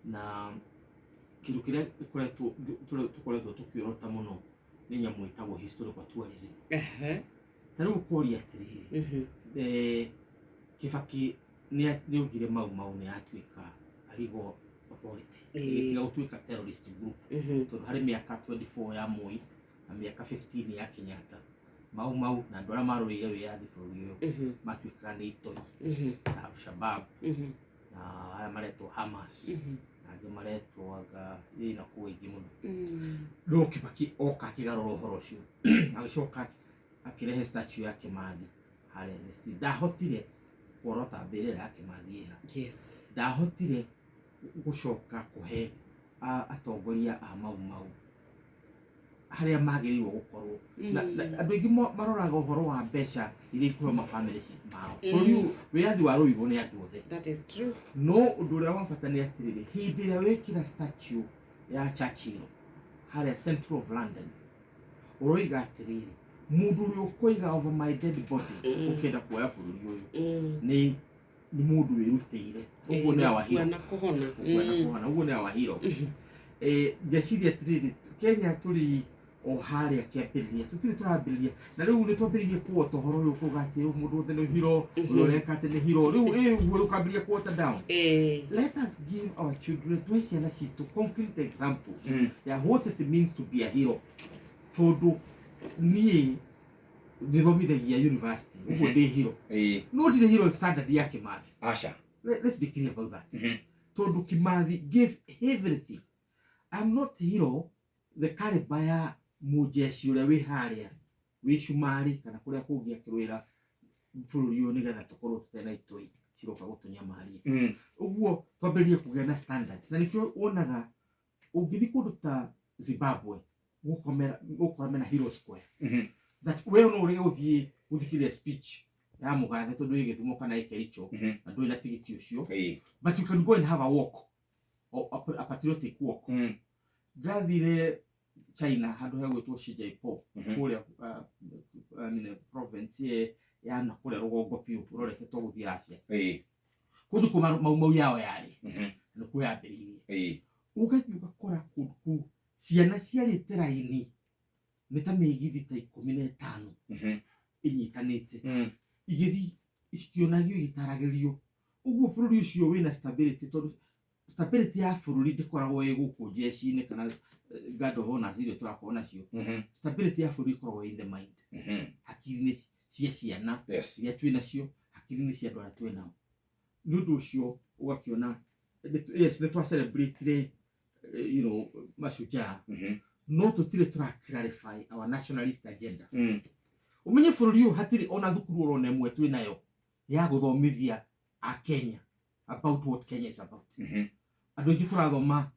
na kindu kiria tukoretwo tukiorota muno ni nyamu itagwo historical tourism. Tariu kuria atiriri Kibaki ni ugire mau ni atuika legal authority igitiga gutuika terrorist group tondu hari miaka 24 ya Moi na miaka 15 ya Kenyatta mau na andu aria marũire wĩyathi bũrũri ũyũ matuĩkaga nĩ itoi na Al-Shabab na aya maretwo Hamas na angĩ maretwo anga na kũu ingĩ mũno. No Kibaki oka akĩgarũra ũhoro ũcio agĩcoka akĩrehe statue ya Kimathi harĩa ndahotire kuorota mbĩrĩra ya Kimathi ĩha. Ndahotire gũcoka kũhe atongoria a mau harĩa magĩrĩirwo gũkorwo andũ aingĩ maroraga ũhoro wa mbeca iria ikũhe mabamĩrĩ mao. Bũrũri wĩyathi wa rũigũ nĩ andũ othe. That is true. No ũndũ ũrĩa wa bata nĩ atĩrĩrĩ, hĩndĩ ĩrĩa wekĩra statue ya Churchill harĩa Central of London ũroiga atĩrĩrĩ, mũndũ ũrĩa ũkũiga over my dead body ũkĩenda kuoya bũrũri ũyũ nĩ mũndũ wĩrutĩire. Ũguo nĩ awahiro ũguo nĩ awahiro. Ngeciria atĩrĩrĩ, Kenya tũrĩ o harĩa kĩambĩrĩria, tũtirĩ tũrambĩrĩria na rĩu nĩ twambĩrĩirie kuota ũhoro ũyũ kuuga atĩ mũndũ wothe nĩ hero, ũrĩa ũreka atĩ nĩ hero, rĩu ũguo rũkambĩrĩria kuota down. Let us give our children, tuhe ciana citũ concrete examples ya what it means to be a hero. Tondũ niĩ nĩthomithagia university, ũguo ndĩ hero. No ndirĩ hero standard ya Kimathi. Acha. Let's be clear about that. Tondũ Kimathi gave everything. I'm not hero the caliber ya mũjeci ũrĩa wĩ harĩa wĩ Cumarĩ kana kũrĩa kũngĩ akĩrũĩra bũrũri ũyũ nĩgetha tũkorwo tũtena itoi ciroka gũtũnyamaria. Ũguo twambĩrĩrie kũgĩa na standards, na nĩkĩo wonaga ũngĩthiĩ kũndũ ta Zimbabwe gũkora mena Hero Square, that we no ũrĩ gũthiĩ gũthikĩrĩria speech ya mũgathe tondũ wĩ Gĩthumo kana Kericho na ndũrĩ na tigiti ũcio, but you can go and have a walk or a patriotic walk. Ndathire China handũ ha gwĩtwo Shijaipo kũrĩa province ya nakũrĩa rũgongo biũ ũroretwo gũthiĩ Asia. Kũndũ kũu mau yao yarĩ nĩ kwĩyambĩrĩirie. Ũgathiĩ ũgakora kũndũ ciana ciarĩte raini nĩ ta mĩgithi ta 15 inyitanĩte igĩthiĩ cikĩonagio igĩtaragĩrio. Ũguo bũrũri ũcio wĩna stability, tondũ stability ya bũrũri ndĩkoragwo ĩ gũkũ jeci-inĩ kana guard of honors iria tũrakorwo nacio. Stability ya bũrũri ĩkoragwo in the mind, hakiri-inĩ cia ciana iria twĩ nacio, hakiri-inĩ cia andũ arĩa twĩ nao. Nĩ ũndũ ũcio ũgakĩona nĩ twa celebrate mashujaa, no tũtirĩ tũra clarify our nationalist agenda. Ũmenye bũrũri ũyũ hatirĩ ona thukuru ũrona ĩmwe twĩ nayo ya gũthomithia a Kenya about what Kenya is about. Andũ aingĩ tũrathoma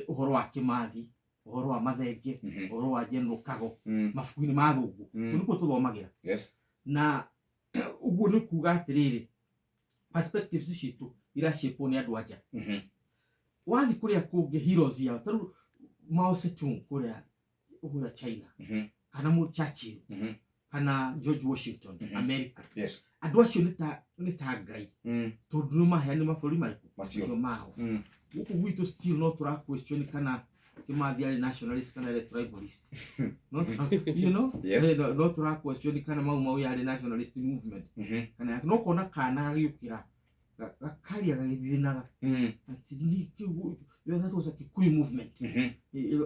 ũhoro wa Kimathi, ũhoro wa Mathenge, ũhoro wa General Kago mabuku-inĩ ma thũngũ, nĩkuo tũthomagĩra. Na ũguo nĩ kuuga atĩrĩrĩ, perspectives citũ iracĩpwo nĩ andũ anja. Wathiĩ kũrĩa kũngĩ heroes yao, tarĩu Mao Zedong kũrĩa China, kana Churchill kana George Washington America, andũ acio nĩ ta ngai, tondũ nĩ maheani mabũrũri marĩkũ macio mao. Gũkũ gwitũ still no tũra question kana Kimathi arĩ nationalist kana arĩ tribalist. No tũra question kana mau yarĩ nationalist movement kana no kona kana gagĩũkĩra gakaria gagĩthinaga ati ni kĩu that was a Kikuyu movement.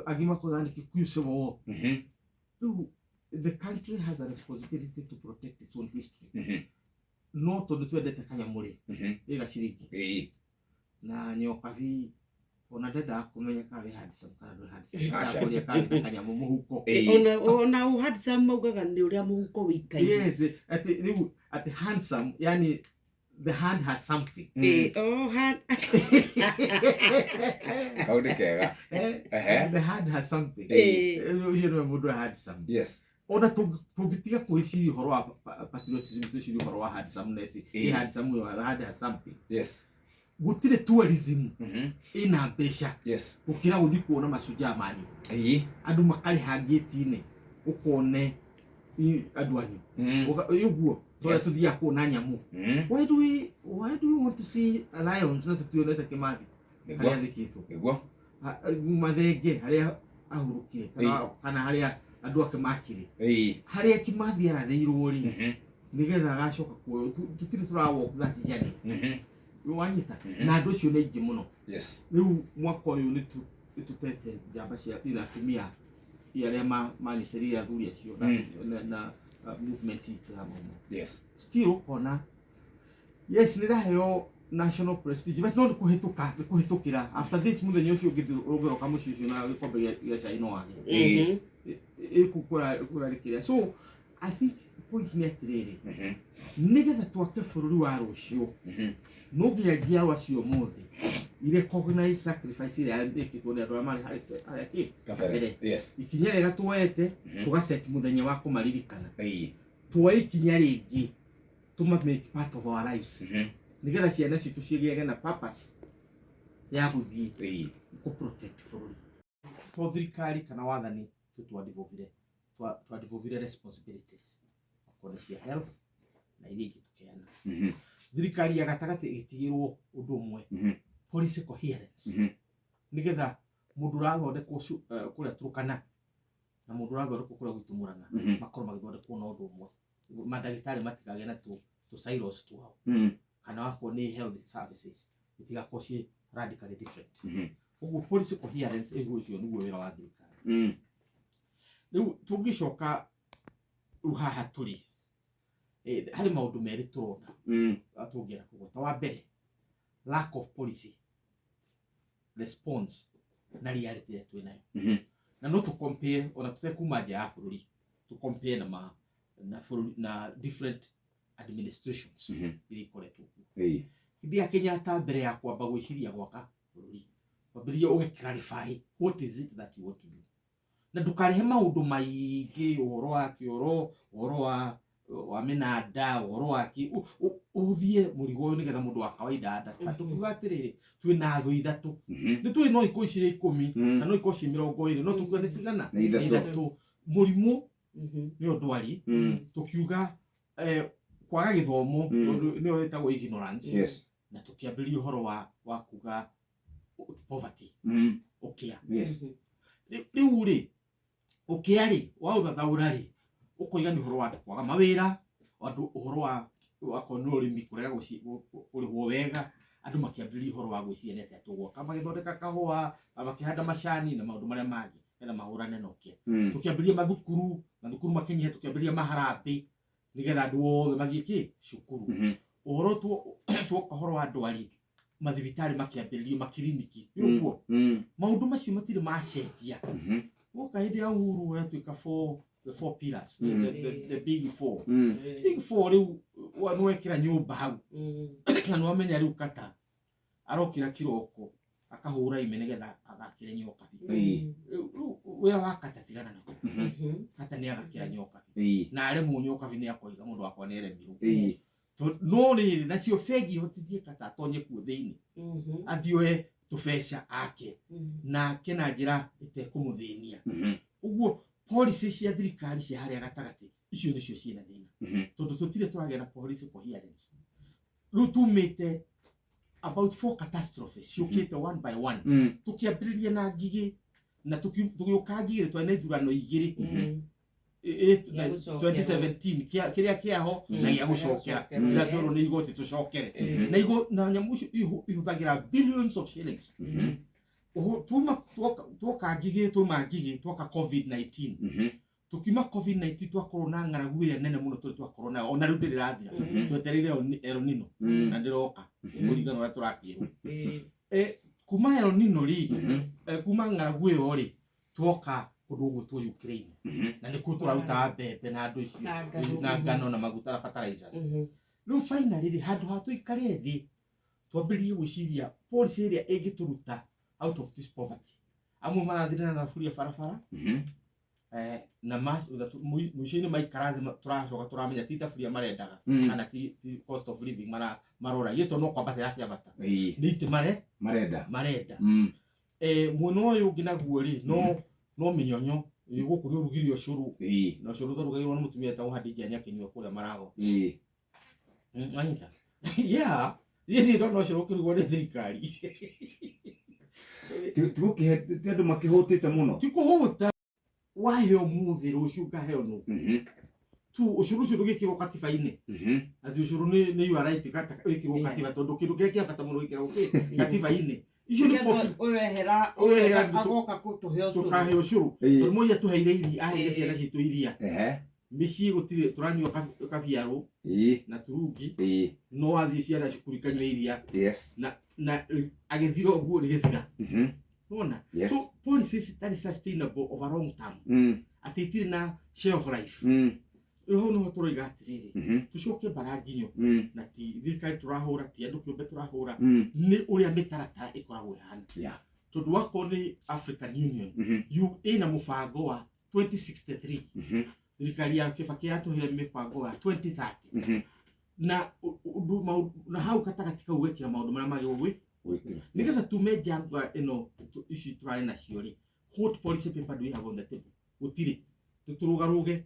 Agima koga ni Kikuyu civil war. The country has a responsibility to protect its own history. No tondũ twendete kanyamũrĩ ĩga ciringi na nyokathi ona ndenda kũmenya kawe handsome kana ndũ handsome kũrĩa kawe kanyamũ mũhuko ona handsome maugaga nĩ ũrĩa mũhuko wĩikaire. Yes, at handsome yani the hand has something. How the kega? The hand has something. You know mũndũ handsome. Yes. Ona tũngĩtiga kwĩciria ũhoro wa patriotism, twĩciria ũhoro wa handsomeness, handsome has something. Yes. Gũtirĩ tourism ĩna mbeca gũkĩra gũthiĩ kuona mashujaa manyu. Andũ makarĩha ngĩti-inĩ ũkone andũ anyu. Ũguo tũrĩa tũthiaga kuona nyamũ. Why do we want to see lions na tũtionete Kimathi? haria thikitwo niguo mathenge haria ahurukire kana haria andu ake makire haria Kimathi aratheirwo ri nigetha agacoka kuo tutiri walk that journey wanyita na andu cio nĩ aingĩ mũno rĩu mwaka ũyũ nĩ tutete njamba cia atumia iria manyitirĩire athuri acio na movement itũ still ukona yes nĩ raheo national prestige but no kuhĩtũkĩra after this muthenya ũcio ũngĩroka mũciĩ ũcio na gĩkombe gĩa cai no wage ĩkũrarĩkĩrĩa so I think point nĩ atĩrĩrĩ nĩgetha twake bũrũri wa rũciũ no nginya njiarwa acio mothe irecognize sacrifice iria yekĩtwo nĩ andũ arĩa marĩ harĩa kabere ikinya rĩega tuoete tũgaset mũthenya wa kũmaririkana tuoe ikinya rĩngĩ tũma make part of our lives nigetha ciana citũ cigĩage na purpose ya gũthiĩ ku protect bũrũri to thirikari kana wathani twadivovire responsibilities akona cia health na iria ingĩ tũkeana thirikari ya gatagatĩ ĩtigĩrwo ũndũ ũmwe policy coherence nigetha mũndũ ũrathondekwo kũrĩa Turkana na mũndũ ũrathondekwo kũrĩa gwitũ Mũrang'a makorwo magĩthondekwo na ũndũ ũmwe mandagĩtarĩ matikagĩa na tũ silos twao kana wako nĩ health services itigakorwo ciĩ radically different ũguo policy coherence ĩguo icio nĩguo wĩra wa thirikari rĩu tũngĩcoka rĩu haha tũrĩ harĩ maũndũ merĩ tũrona tũngĩera kũgweta wa mbere lack of policy response na reality ĩrĩa twĩ nayo na no tũcompare ona tũtekuma nja ya bũrũri tũcompare na different administrations iria ikoretwo kuo hĩndĩ ya Kenyatta mbere ya kwamba gwĩciria gwaka bũrũri wambĩrĩrie ũgeclarify what is it that you want to do na ndũkarehe maũndũ maingĩ ũhoro wa kĩoro ũhoro wa mĩnanda ũhoro wa ũthiĩ mũrigo ũyũ nĩgetha mũndũ wa kawaida understand tukiuga atĩrĩrĩ twĩna thũ ithatũ nĩ twĩ no ikorwo cirĩ 10 na no ikorwo cirĩ 20 no tukiuga nĩ cigana ithatũ mũrimũ nĩ ndwari tukiuga kwaga gĩthomo nĩyo ĩtagwo ignorance na tukiambĩrĩria ũhoro wa kuga poverty ũkĩa rĩu rĩ ũkĩa rĩ wa ũthathaũra rĩ ũkoiga nĩ ũhoro wa andũ kwaga mawĩra andũ ũhoro wa kona ũrĩmi kũrega kũrĩhwo wega andũ makĩambĩrĩria ũhoro wa gwĩciria nĩ atĩa tũgwaka magĩthondeka kahũa makĩhanda macani na maũndũ marĩa mangĩ nĩgetha mahũrane na ũkĩa tũkĩambĩrĩria mathukuru makinyiha tũkĩambĩrĩria maharambĩ nigetha andũ othe mathiĩ cukuru ũhoro tuoka ũhoro wa ndwari mathibitarĩ makĩambĩrĩrio makiriniki ũguo maũndũ macio matirĩ macenjia woka hĩndĩ ya Uhuru yatuĩka the four pillars the big four rĩu nĩwekĩra nyũmba hau na nĩwamenya rĩu kata arokĩra kĩroko akahũra ime nĩgetha agakĩre nyoka wĩra wa kata tigana nako kata nĩ agakĩra nyoka na aremwo nyoka nĩ akoiga mũndũ wakwa nĩ aremirwo no rĩrĩ nacio bengi ihotithie kata atonye kuo thĩinĩ athioe tũbeca ake nake na njĩra ĩtekũmũthĩnia ũguo policy cia thirikari cia harĩa gatagatĩ icio nĩcio ciĩna thĩna tondũ tũtirĩ tũragĩa na policy coherence rĩu tumĩte about 4 catastrophes ciũkĩte one by one tũkĩambĩrĩria na ngigĩ na tũgĩũka ngigĩ twari na ithurano igĩrĩ 2017 kĩrĩa kĩaho na gĩa gũcokera kĩrĩa tũrwo nĩ igoti tũcokere na nyamũ icio ihũthagĩra billions of shillings tuoka ngigĩ twoka COVID-19 tukiuma COVID-19 twakorwo na ng'aragu ĩrĩa nene mũno twakorwo nayo ona rĩu ndĩrĩrathira twetereire El Nino na ndĩroka kũringana ũrĩa tũrakĩrwo kuma El Nino rĩ kuma ng'aragu ĩyo rĩ twoka kũndũ gwĩtwo Ukraine na nĩkuo tũraruta mbembe na andũ icio na ngano na maguta na fertilizers rĩu finally rĩ handũ ha tũikare thĩ twambĩrĩrie gwĩciria policy ĩrĩa ĩngĩtũruta out of this poverty amwe marathina na thaburia barabara na mũico-inĩ maikara thĩ tũracoka tũramenya ti thaburia marendaga kana ti cost of living marora gĩtwo no kwambata yakĩambata nĩ itĩ marenda mwena ũyũ ũngĩ naguo rĩ no mĩnyonyo gũkũ nĩ ũrugire ũcũrũ na ũcũrũ tũrugagĩrwo nĩ mũtumia etagwo Hadija nĩakĩnyua kũrĩa Marago anyita yeah ndona ũcũrũ ũkĩrugwo nĩ thirikari tigukihe tindu makihutite muno tikuhuta waheo muthi rucio ngaheo nu tu ucuru ucio ndugikirwo katiba-ini ati ucuru ni you are right kata wikirwo katiba tondu kindu kiria kia bata muno wikirwo katiba-ini icio ni wehera agoka kutuhe ucuru tukahe ucuru tondu moya tuheire iria aheire ciana citu iria micii gutire turanyua kabiaru na turungi no wathie ciana cukuru ikanyua iria na agithira uguo rigithira Ona so policies citari sustainable over long term ati itire na shelf life ho no turoiga atiriri tucoke baranginyo na ti thirikari turahura ti andu kiumbe turahura ni uria mitaratara ikoragwo ihana tondu wako ni African Union you ina mubango wa 2063 thirikari ya Kibaki yatuhire mibango wa 2030 na hau katagati kau gwikira maundu maria magigwi nigetha tume Njamba ino ici turari nacio ri what policy paper do we have on the table gutiri tuturugaruge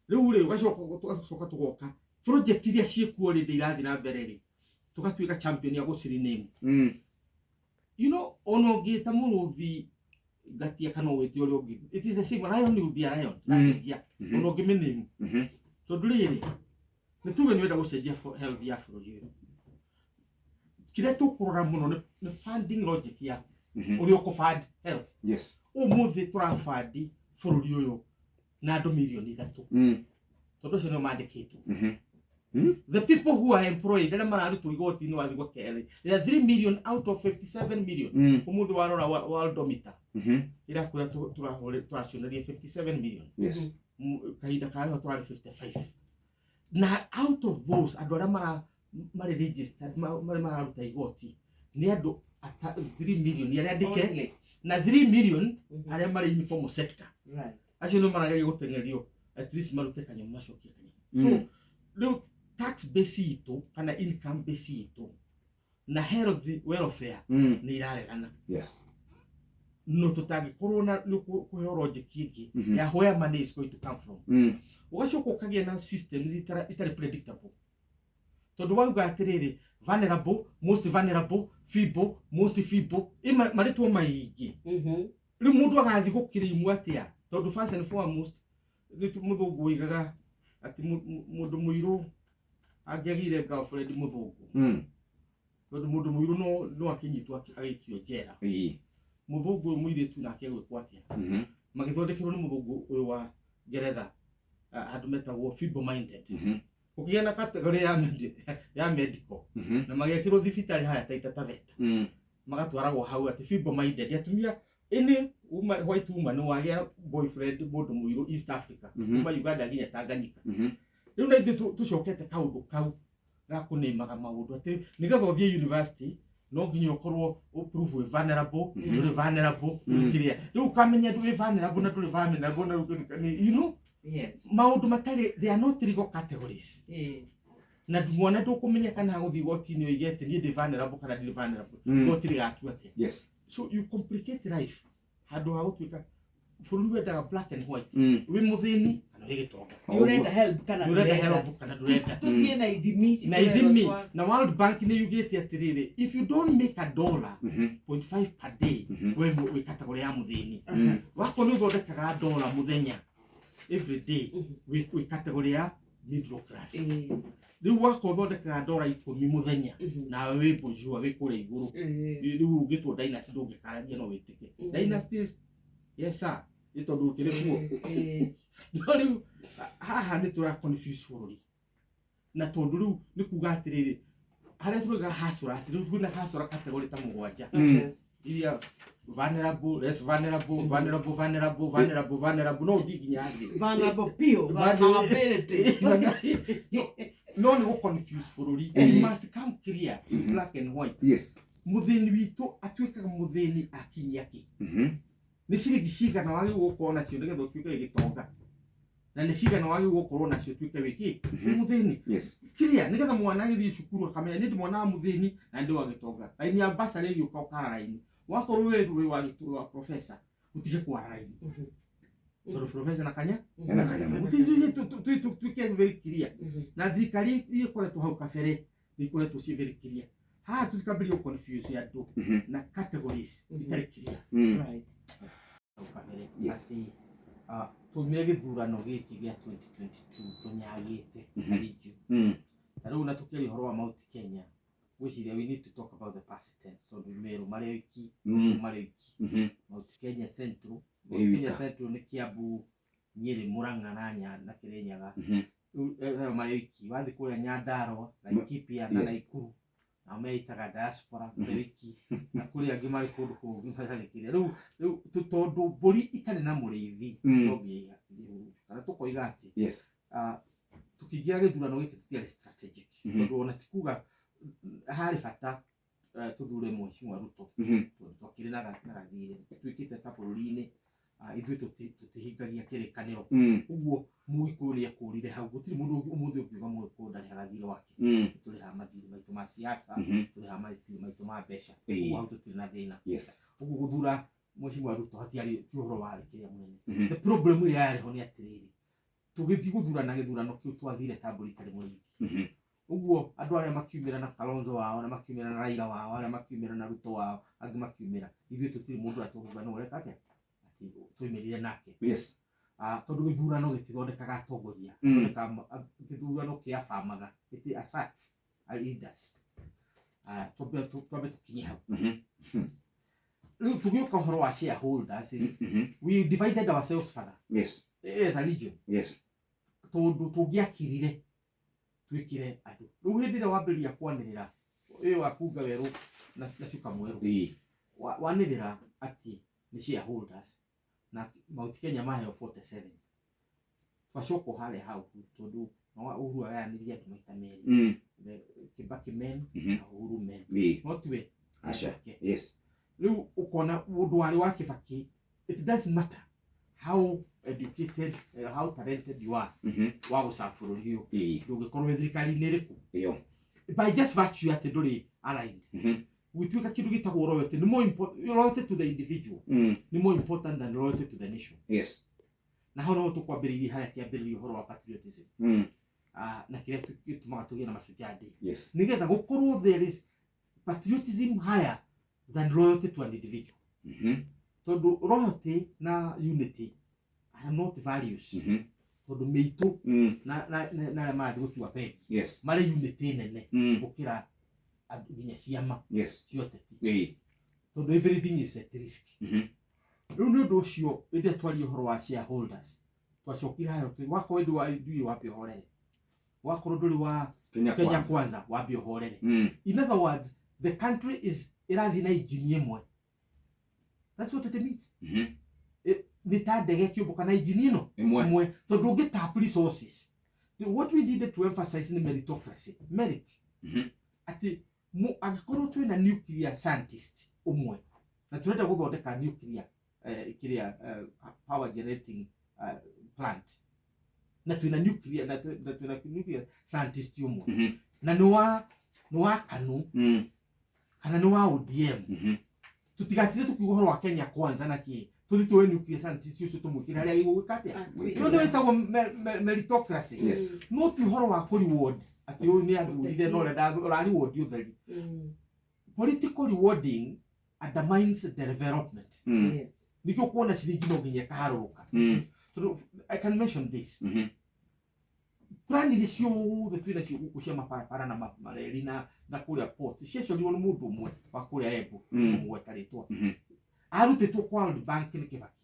riu ri ugacoka tugoka project iria ciekuo ri irathi na mbere ri tugatuika champion ya guciri name you know ono gita muruthi gatia kana witi uri ungi it is the same lion will be a lion gatia ono gimenemu tondu riri ni tuge ni wenda gucenjia health ya bũrũri kire tukurora muno ni funding logic ya uri okufund health umuthi turafund bũrũri uyu na andu milioni 3 tondu cio no mandikitwo the people who are employed na mararutwo igoti ni wathigwo kere there are 3 million out of 57 million umuthi warora worldometer ira kura turacionerie 57 million kahinda kariho turari 55 na out of those andu aria mari registered mararuta igoti ni andu 3 million aria andike na 3 million aria mari informal sector acio no marageria gutengerio at least marute kanyo macokie kanyo so riu tax base itu kana income base itu na health welfare ni iraregana no tutagikorwo na kuheo logic ingi ya where money is going to come from ugacoka ukagia na systems itari predictable tondu wauga atiriri vulnerable most vulnerable feeble most feeble maritwo maingi riu mundu agathi gukirimu atia tondu first and foremost muthungu wigaga ati mundu muiru angiagire girlfriend muthungu tondu mundu muiru no akinyitwo agikio njera muthungu muiritu nake gwikwo atia magithondekirwo ni muthungu uyu wa Ngeretha andu metagwo feeble minded ukigia na category ya medical na magekirwo thibitari haria taita taveta magatwaragwo hau ati feeble minded atumia ini white woman wagia boyfriend mundu muiru East Africa kuma Uganda nginya Tanganyika riu na ithu tucokete kaundu kau gakuneimaga maundu ati nigetha uthie university no nginya ukorwo prove we vulnerable nduri vulnerable ukiria riu kamenya nduri vulnerable na nduri vulnerable na you know maundu matari they are not legal categories na mwana ndukumenya kana guthi gotini oigete ni ndi vulnerable kana ndi vulnerable gotiri gatua ate so you complicate life handu ha gutuika bũrũri wendaga black and white wi muthini kana wi gitonga urenda help kana ndurenda tuthie na ithimi na World Bank ni yugite atiriri if you don't make $1.5 per day we category ya muthini wako ni uthondekaga $1 muthenya every day we category ya middle class riu wako uthondekaga $10 muthenya na we bojua we kure iguru riu ugitwo dynasty ndungikarania no witike dynasties yes sir itondu kire kuo no riu haha ni tura confuse bũrũri na tondu riu ni kuga atiriri haria turuga hasura riu kwina hasura category ta mugwanja iria vulnerable less vulnerable no nginya athi vulnerable pio vulnerability no ni confuse bũrũri you must come clear in black and white muthini witu atuikaga muthini akinyaki ni ciringi cigana wagi gukorwo nacio nigetha utuike gitonga na ni cigana wagi gukorwo nacio tuike wiki muthini clear nigetha mwana agithi cukuru akamenya ni ndi mwana wa muthini na ndi wa gitonga aini ya basari yuka ukara raini wakorwo we wa gituru wa professor utige kwa raini tondu professor nakanya utige tuike very clear na thirikari ikoretwo hau kabere ikoretwo ci very clear ha tukabili confuse ya do na categories itari clear Right. yes tumege githurano giki gya 2022 tunyagite kaligio tariu na tukiri horo wa Mount Kenya which we need to talk about the past tense so Meru Mareki Mount Kenya Central Kenya Central ni Kiambu Nyeri Murang'a na Kirinyaga Mareki wathi kuria Nyandarua Laikipia na Naikuru na meitaga diaspora Mareki na kuria angi mari kundu kungi matharikire riu tutondu mburi itari na murithi nobia kana tukoiga ati yes tukigira githurano giki tutiari strategic tondu ona tikuga hari bata tuthure Mheshimiwa Ruto tukiri na gathire twikite ta bũrũri-inĩ ithuĩ tutihingagia kĩrĩkanĩro ũguo mũgĩkũyũ nĩekũrire hau gũtirĩ mũndũ ũmũthĩ ũngiuga mũgĩkũyũ ndarĩ gathirĩ wake tũrĩhaga mathirĩ maitũ ma siasa tũrĩhaga mathirĩ maitũ ma mbeca ũguo hau tũtirĩ na thĩna ũguo gũthura Mheshimiwa Ruto hatiarĩ ti ũhoro warĩ kĩrĩa mũnene the problem ĩrĩa yarĩho nĩ atĩrĩrĩ tũgĩthiĩ gũthurana gĩthurano kĩu twathire ta mbũri itarĩ mũrĩithi uguo andu aria makiumira na Kalonzo wao na makiumira na Raila wao aria makiumira na Ruto wao angi makiumira ithuĩ tutiri mundu atuga no reka atia ati tuimirire nake yes tondu githurano gitithondekaga atongoria githurano kiabamaga iti asat leaders twambe tukinye hau riu tugioka uhoro wa shareholders we divided ourselves further yes as a region yes tondu tugiakirire twikire andu riu hindi ria wambiria kwanirira uyu wakunga weru na cuka mweru wanirira ati ni shareholders na Mount Kenya maheo 47 twacoko haria hau tondu uhuru ayaniria andu maita meri Kibaki men na Uhuru men no tiwe asha yes riu ukona mundu wari wa Kibaki it doesn't matter how educated how talented you are wa gusafuru hiyo ndugikorwo thirikari-inĩ iriku by just virtue ati nduri aligned gwituika kindu gitagwo loyalty ni more important loyalty to the individual ni more important than loyalty to the nation yes na hao no tukwambiriria haria kiambiririo horo wa patriotism na kiria tutumaga tugie na mashujadi yes nigetha gukorwo there is patriotism higher than loyalty to an individual tondu loyalty na unity are not values tondu meitu na mathi gutua pegi yes mari unity nene gukira nginya ciama cioteti tondu everything is at risk riu ni undu ucio indi twari uhoro wa shareholders twacokire hayo wakorwo ndui wapi uhorere wakorwo nduri wa Kenya kwanza wapi uhorere in other words the country is irathi na injini imwe that's what it means ni ta ndege kiumbuka na injini ino imwe tondu ungi tap resources what we needed to emphasize ni meritocracy merit ati agikorwo twina nuclear scientist umwe na turenda guthondeka nuclear power generating plant na twina nuclear scientist umwe na ni wa kanu kana ni wa ODM tutigatire tukiuga uhoro wa Kenya kwanza na ki tuthi tuwe nuclear scientist ucio tumwikire haria igugikate ndo itagwo meritocracy no ti uhoro wa ku reward ati uyu ni athurire no renda reward utheri political rewarding undermines the development yes nikio kuona ciringi no nginya kaharuka so I can mention this plan ile cio the twina cio gukucia maparapara na mareri na kuria port cio ni mundu umwe wa kuria Embu umwe taritwa arutitwo kwa World Bank ni Kibaki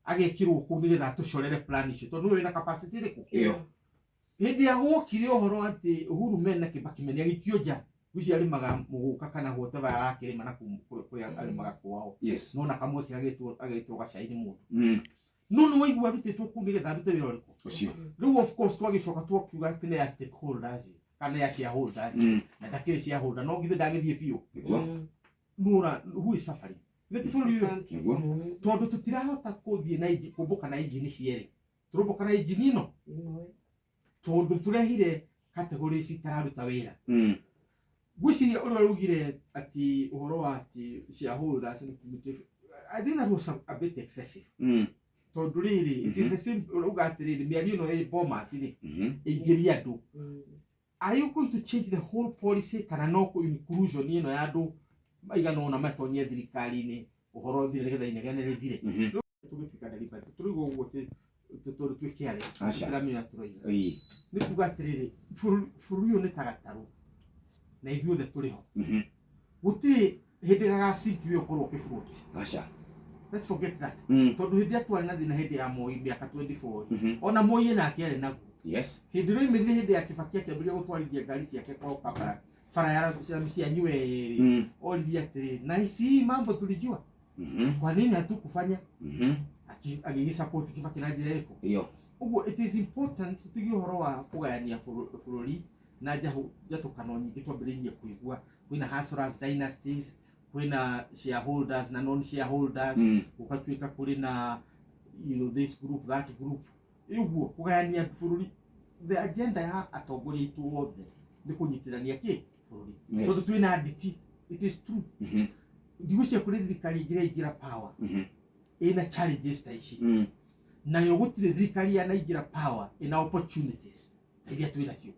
agekirwo ku nigetha tucorere plan icio tondu wina capacity riku hindi ya gukire uhoro ati Uhuru men na Kibaki men agikio nja guci arimaga muguka kana whatever arakirima na kuria arimaga kwao no na kamwe agitwo gacaini mundu no waigua rutitwo ku nigetha rute wira uriku ucio riu of course twagicoka twakiuga ati ni ya stakeholders kana ya shareholders na ndakiri shareholder no githe ndagithie biu nura who is suffering tondu tutirahota kuthie na kumbuka na injini cieri turumbuka na injini ino tondu turehire categories itararuta wira gwiciria uria rugire ati uhoro wa ati shareholders and committee I think that was a bit excessive tondu riri it is the same uga ati riri miario no e boma atiri ingiria andu are you going to change the whole policy kana no ku inclusion ino ya andu maigana ona matonye thirikari-ini uhoro thire getha inegene rithire tugituika delivery turigo uguo turi careless turamenya turoiga ni kuga atiriri bũrũri ũyũ nĩ ta gatarũ na ithuothe tũrĩ ho gũtirĩ hĩndĩ gagacinkirio ũkorwo ũkĩbũrũti. Let's forget that. Tondu hindi atwari na thina hindi ya Moi miaka 24. Ona Moi nake ari naguo. Yes. Hindi ro imithire hindi ya Kibaki akĩambĩrĩria gũtwarithia ngari ciake kwa barabara. Bara ya cia nywe. Oliria atiri na hisi mambo tulijua. Kwa nini hatukufanya? Agĩgĩsupport Kibaki na njĩra ĩrĩkũ? Iyo. Ũguo it is important tutige ũhoro wa kũgayania bũrũri na njatũkano nyingĩ twambĩrĩrie kũigua kwĩna hustlers dynasties, kwina shareholders na non shareholders, ukatuika kuri na this group that group. Iguo kugayania bũrũri, the agenda ya atongoria itu othe ni kunyitirania ki bũrũri. Tondu twina nditi, it is true. Ndigucia kuri thirikari ingira power ina challenges ta ici, nayo gũtirĩ thirikari yanaingira power ina opportunities iria twina cio.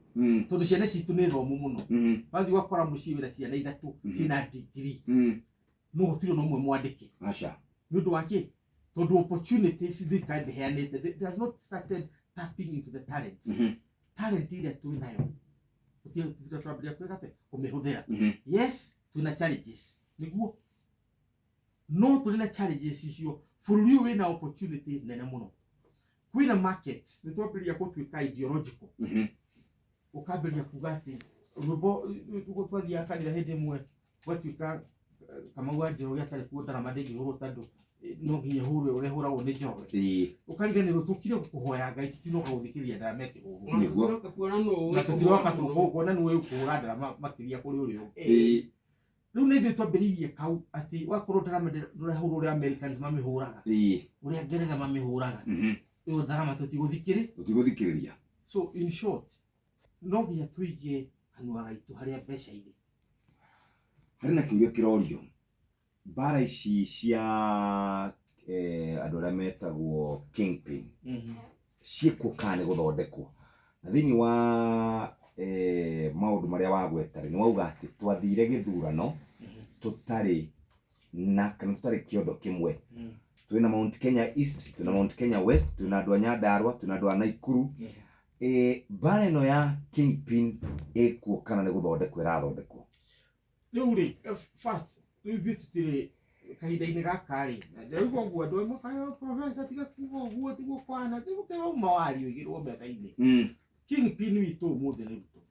Tondu ciana citu nĩ thomu mũno. Bathi wakora muciĩ wĩra ciana ithatu cina degree, no gũtirĩ no ũmwe mwandĩke. Nĩ ũndũ wa kĩ? Tondu opportunities thirikari ndĩheanĩte, they has not started tapping into the talents. Talent iria twĩnayo gũtirĩ twambĩrĩria kwĩgate kũmĩhũthĩra. Yes, twĩna challenges nĩguo, no tũrĩ na challenges icio. Bũrũri ũyũ wĩna opportunity nene mũno. Kwĩna market nĩ twambĩrĩria gũtuĩka ideological. Ukambĩrĩria kuga atĩ rwĩmbo gũtwathia kanitha hĩndĩ ĩmwe gwatuĩka Kamau wa Njoroge atarĩ kuo ndarama ndĩngĩhũrwo tondũ no nginya hũrwe ũrĩa hũragwo nĩ Njoroge. Ũkariganĩrwo tũkire gũkũhoya Ngai tũtinoka gũthikĩrĩria ndarama ĩkĩhũrwo. Na tũtiroka kuona nĩwe ũkũhũra ndarama makĩria kũrĩ ũrĩa ũngĩ. Rĩu nĩ ithuĩ twambĩrĩirie kau atĩ wakorwo ndarama ndũrahũrwo ũrĩa Americans mamĩhũraga, ũrĩa Ngeretha mamĩhũraga, ĩyo ndarama tũtigũthikĩrĩria. So in short, no nginya tuige kanua gaitũ harĩa mbeca irĩ. Harĩ na kĩũria kĩrorio, mbara ici cia andũ arĩa metagwo kingpin ciĩkuo kana nĩ gũthondekwo? Na thĩinĩ wa maũndũ marĩa wagweta nĩ wauga atĩ twathire gĩthurano tũtarĩ na kana tũtarĩ kĩondo kĩmwe. Twĩna Mount Kenya East, twĩna Mount Kenya West, twĩna andũ a Nyandarua, twĩna andũ a Naikuru. Mbara ĩno ya kingpin ĩkuo kana nĩ gũthondekwo ĩrathondekwo? Rĩu rĩ, first ithuĩ tũtirĩ kahinda-inĩ gaka rĩ, rĩu ũguo andũ amwe kayo professor tiga kuga ũguo tiguo kwana tiguo uma wario igĩrwo metha-inĩ. Kingpin witũ ũmũthĩ nĩ Ruto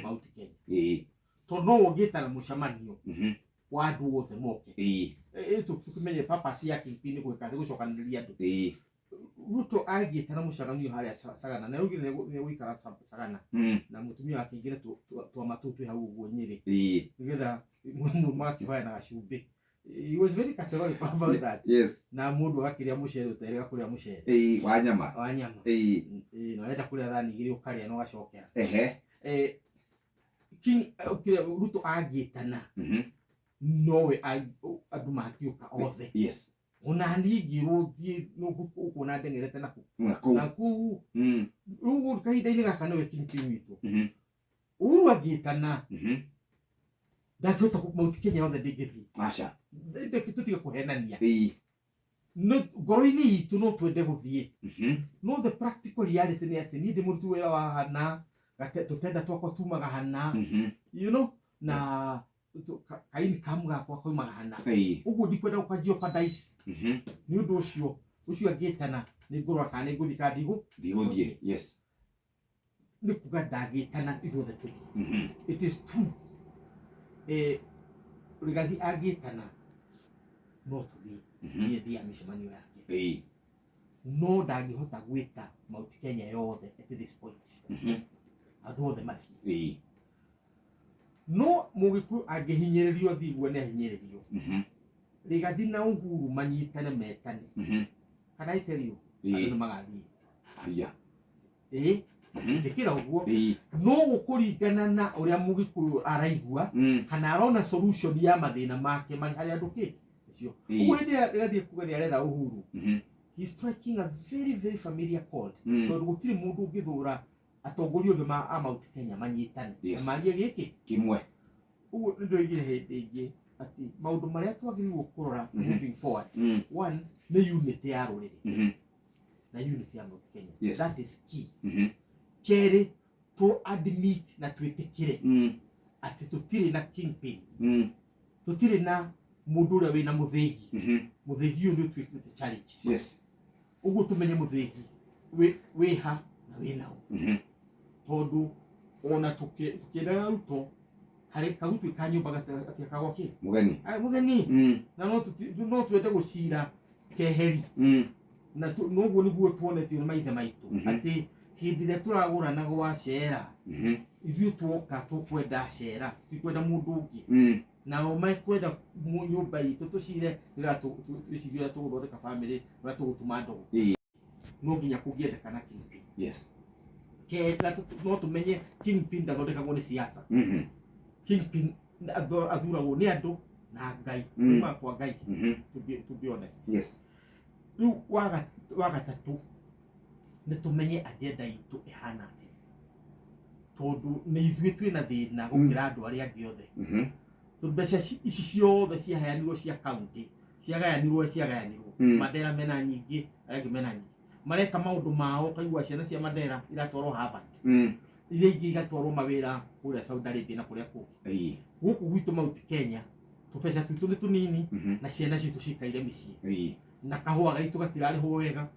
Mount Kenya. Tondũ no ũngĩta na mũcemanio wa andũ othe moke tũkĩmenye purpose ya kingpin gwĩka thĩ gũcokanĩrĩria andũ. Ruto agĩta na mũcemanio harĩa Sagana, na rĩu nĩ gũikara Sagana na mũtumia wake ingĩre twama tũu twĩ hau ũguo Nyĩrĩ, nĩgetha magakĩhoya na gacumbĩ. He was very categorical about that. Yes. Na mũndũ agakĩrĩa mũcere ũterega kũrĩa mũcere wa nyama na wenda kũrĩa thani igĩrĩ ũkarĩa na ũgacokera. Ruto agĩtana nowe andũ makĩũka othe. Yes. Ona ningĩrwo thiĩ ũkuona ndengerete nakũu. Rĩu kahinda-inĩ gaka nĩwe kingpin witũ. Uhuru agĩtana ndangĩhota Mount Kenya yothe ndĩngĩthiĩ. Tũtige kũhenania. Ngoro-inĩ itũ no twende gũthiĩ. No the practical reality nĩ atĩ niĩ ndĩ mũruti wĩra wa hana, tũtenda twakwa tumaga hana, you know, na income gakwa kaumaga hana. Ũguo ndikwenda gũka-jeopardize. Nĩ ũndũ ũcio agĩtana nĩ ngũrora kana nĩ ngũthiĩ kana ndigũthiĩ. Yes. Nĩ kuga ndagĩtana ithuothe tũthiĩ. It is true. Rigathi agĩtana no tũthiĩ. Niĩ thiaga mĩcemanio yake. No ndangĩhota gwĩta Mount Kenya yothe at this point. Andũ othe mathiĩ. No Mũgĩkũyũ angĩhinyĩrĩrio thiguo nĩ ahinyĩrĩrio. Rigathi na Uhuru manyitane metane. Kana I tell you, andũ nĩ magathiĩ. Ndĩkĩra ũguo. No gũkũringana na ũrĩa Mũgĩkũyũ araigua kana arona solution ya mathĩna make marĩ harĩ andũ kĩ icio. Ũguo hĩndĩ ĩrĩa Rigathi kuga nĩ aretha Uhuru, he's striking a very very familiar chord. Tondũ gũtirĩ mũndũ ũngĩthũra atongoria othe a Mount Kenya manyitane na marie giki kimwe uguo ndoigire hindi ingi ati maundu maria twagiriirwo kurora moving forward one ni unity ya ruriri na unity ya Mount Kenya that is key keri to admit na twitikire ati tutire na kingpin tutire na mundu uria wina muthegi muthegi uyu ni twikite challenge uguo tumenye muthegi wiha na winao tondu ona tukiendaga ruto hari gũtuĩka nyũmba gatiakagwo ki mugeni na no twende gucira keheri na noguo niguo tuonetio nĩ maithe maitũ ati hindi ĩrĩa tũragũrana gwa cera ithuĩ tuoka tukwenda cera tikwenda mũndũ ũngĩ nao mekwenda nyũmba itũ tũcire twĩcirie ũrĩa tũgũthondeka family ũrĩa tũgũtuma ndũgũ no nginya kũngĩendekana kingpin no tumenye kingpin ndathondekagwo nĩ siasa kingpin athuragwo nĩ andũ na Ngai kuma kwa Ngai to be honest rĩu wa gatatũ nĩ tumenye agenda itũ ĩhana atĩa tondu nĩ ithuĩ twĩna thĩna gũkĩra andũ arĩa angĩ othe tondũ mbeca ici ciothe ciaheanirwo cia kaunti ciagayanirwo Mandera mena nyingĩ arĩa angĩ mena nyingĩ mareka maũndũ mao kaigua ciana cia Mandera iratwarwo Harvard iria ingĩ igatwarwo mawĩra kũrĩa Saudi Arabia na kũrĩa kũngĩ gũkũ gwitũ Mount Kenya tũbeca twitũ nĩ tũnini na ciana citũ cikaire mĩciĩ na kahũa gaitũ gatirarĩhwo wega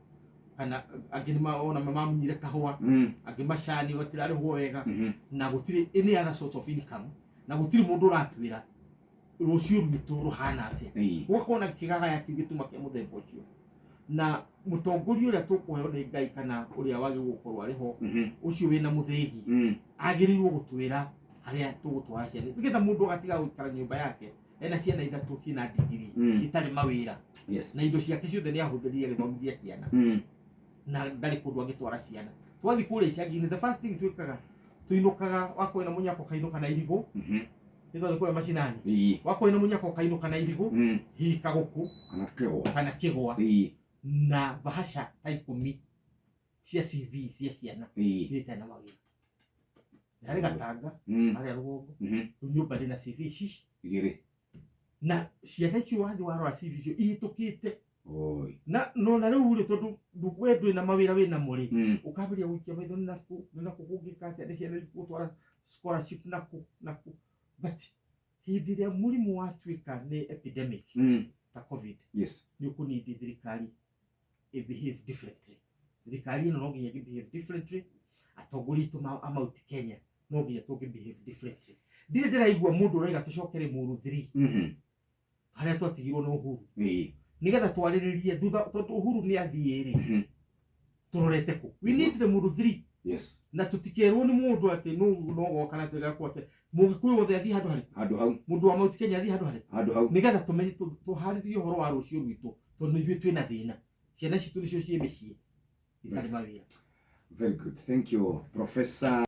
kana angĩ nĩmaona mamunyire kahũa angĩ macani gatirarĩhwo wega na gũtirĩ any other source of income na gũtirĩ mũndũ ũratwĩra rũciũ rwitũ rũhana atĩa gũkona kĩgagaya kĩu gĩtũma kĩa mũthemba ũcio na mũtongoria ũrĩa tũkũheo nĩ Ngai kana ũrĩa wagĩrĩirwo gũkorwo arĩ ho ũcio wĩna mũthĩgi agĩrĩirwo gũtwĩra harĩa tũgũtwara ciana nĩgetha mũndũ agatiga gũikara nyũmba yake ena ciana ithatũ ciĩna ndigiri itarĩ mawĩra na indo ciake ciothe nĩ ahũthĩrire gĩthomithia ciana na ndarĩ kũndũ angĩtwara ciana twathi kũrĩa icagi-inĩ the first thing twĩkaga tuinũkaga wakorwo na mũnyako kainũka na irigũ nĩtwathi kũrĩa macinani wakorwo na mũnyako kainũka na irigũ hihi kagũkũ kana kĩgwa na bahasha ta 10 cia CV cia ciana iria na mawĩra narĩ gatanga harĩa rũgongo nyũmba ndĩ na CV ici igĩrĩ na ciana icio wathi warora CV icio ihĩtũkĩte na rĩu rĩ tondũ we ndwĩna mawĩra wĩna mũrĩ ũkambĩrĩria gũikia maitho nĩ nakũ kũngĩka atĩa nĩ ciana gũtwara scholarship nakũ but hĩndĩ ĩrĩa mũrimũ watuĩka nĩ epidemic ta COVID nĩ ũkũnindi thirikari behave differently thirikari ĩno no nginya behave differently atongoria aitũ a Mount Kenya no nginya behave differently ndirĩ ndĩraigua mũndũ ũraiga tũcokere mũrũthiri harĩa twatigirwo nĩ Uhuru nigetha twarĩrĩrie thutha tondũ Uhuru nĩ athiĩ tũrorete kũ we need the mũrũthiri na tũtikerwo nĩ mũndũ atĩ no goka na tũgakwo atĩ mũgĩkũyũ wothe athiĩ handũ hau mũndũ wa Mount Kenya athiĩ handũ hau nigetha tũmenye tũharĩrie ũhoro wa rũciũ rwitũ tondũ ithuĩ twĩna thĩna ciana citũ nĩcio ciĩ mĩciĩ itarĩ mawĩra. Very good, thank you Professor